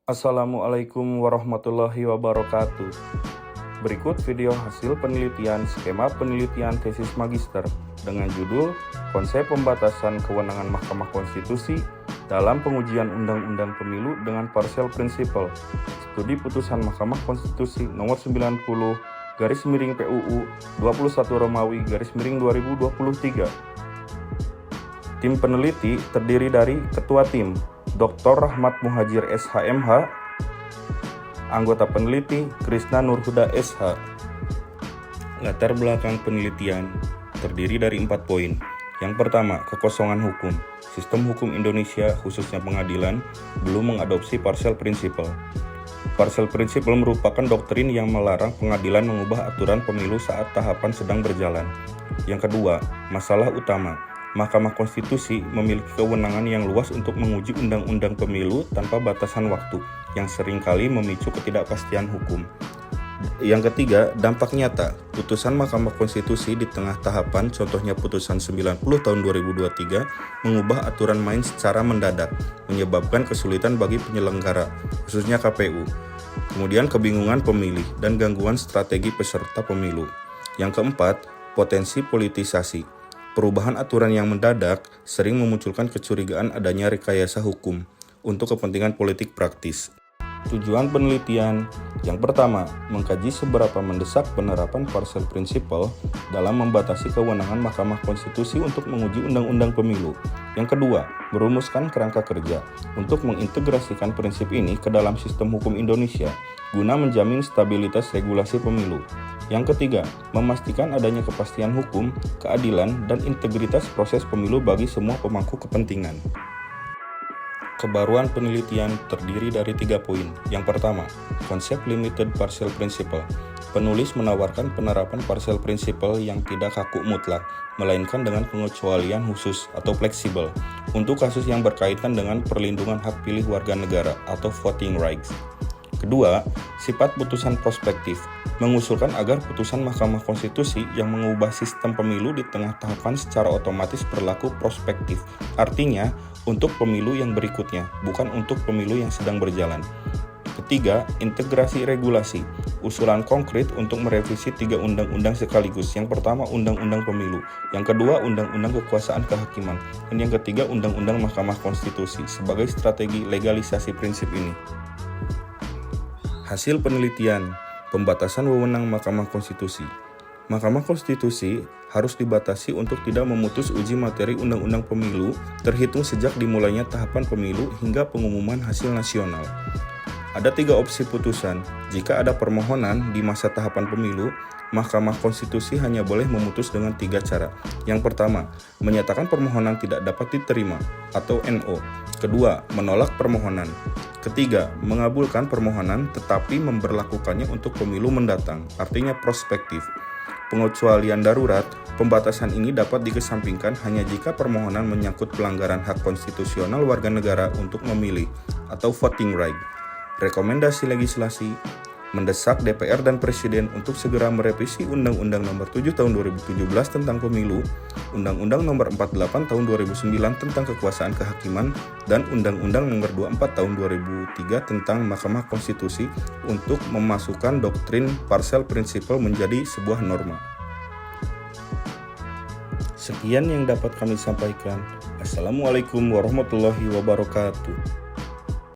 Assalamualaikum warahmatullahi wabarakatuh. Berikut video hasil penelitian skema penelitian tesis magister dengan judul Konsep Pembatasan Kewenangan Mahkamah Konstitusi dalam Pengujian Undang-Undang Pemilu dengan Partial Principle. Studi Putusan Mahkamah Konstitusi nomor 90 PUU 21 Romawi 2023. Tim peneliti terdiri dari Ketua Tim Dr. Rahmat Muhajir SHMH, anggota peneliti Krisna Nurhuda SH. Latar belakang penelitian terdiri dari 4 poin. Yang pertama, kekosongan hukum. Sistem hukum Indonesia, khususnya pengadilan, belum mengadopsi partial principle. Partial principle merupakan doktrin yang melarang pengadilan mengubah aturan pemilu saat tahapan sedang berjalan. Yang kedua, masalah utama. Mahkamah Konstitusi memiliki kewenangan yang luas untuk menguji undang-undang pemilu tanpa batasan waktu, yang seringkali memicu ketidakpastian hukum. Yang ketiga, dampak nyata. Putusan Mahkamah Konstitusi di tengah tahapan, contohnya Putusan 90 tahun 2023, mengubah aturan main secara mendadak, menyebabkan kesulitan bagi penyelenggara, khususnya KPU. Kemudian kebingungan pemilih dan gangguan strategi peserta pemilu. Yang keempat, potensi politisasi. Perubahan aturan yang mendadak sering memunculkan kecurigaan adanya rekayasa hukum untuk kepentingan politik praktis. Tujuan penelitian yang pertama, mengkaji seberapa mendesak penerapan partial principle dalam membatasi kewenangan Mahkamah Konstitusi untuk menguji undang-undang pemilu. Yang kedua, merumuskan kerangka kerja untuk mengintegrasikan prinsip ini ke dalam sistem hukum Indonesia guna menjamin stabilitas regulasi pemilu. Yang ketiga, memastikan adanya kepastian hukum, keadilan, dan integritas proses pemilu bagi semua pemangku kepentingan. Kebaruan penelitian terdiri dari 3 poin. Yang pertama, konsep limited partial principle. Penulis menawarkan penerapan partial principle yang tidak kaku mutlak, melainkan dengan pengecualian khusus atau fleksibel untuk kasus yang berkaitan dengan perlindungan hak pilih warga negara atau voting rights. Kedua, sifat putusan prospektif, mengusulkan agar putusan Mahkamah Konstitusi yang mengubah sistem pemilu di tengah tahapan secara otomatis berlaku prospektif, artinya untuk pemilu yang berikutnya, bukan untuk pemilu yang sedang berjalan. Ketiga, integrasi regulasi, usulan konkret untuk merevisi 3 undang-undang sekaligus. Yang pertama, Undang-Undang Pemilu, yang kedua, Undang-Undang Kekuasaan Kehakiman, dan yang ketiga, Undang-Undang Mahkamah Konstitusi sebagai strategi legalisasi prinsip ini. Hasil penelitian, pembatasan wewenang Mahkamah Konstitusi. Mahkamah Konstitusi harus dibatasi untuk tidak memutus uji materi Undang-Undang Pemilu terhitung sejak dimulainya tahapan pemilu hingga pengumuman hasil nasional. Ada 3 opsi putusan. Jika ada permohonan di masa tahapan pemilu, Mahkamah Konstitusi hanya boleh memutus dengan 3 cara. Yang pertama, menyatakan permohonan tidak dapat diterima atau NO. Kedua, menolak permohonan. Ketiga, mengabulkan permohonan tetapi memberlakukannya untuk pemilu mendatang, artinya prospektif. Pengecualian darurat, pembatasan ini dapat dikesampingkan hanya jika permohonan menyangkut pelanggaran hak konstitusional warga negara untuk memilih atau voting right. Rekomendasi legislasi, mendesak DPR dan Presiden untuk segera merevisi Undang-Undang Nomor 7 Tahun 2017 tentang Pemilu, Undang-Undang Nomor 48 Tahun 2009 tentang Kekuasaan Kehakiman, dan Undang-Undang Nomor 24 Tahun 2003 tentang Mahkamah Konstitusi untuk memasukkan doktrin partial principle menjadi sebuah norma. Sekian yang dapat kami sampaikan. Assalamualaikum warahmatullahi wabarakatuh.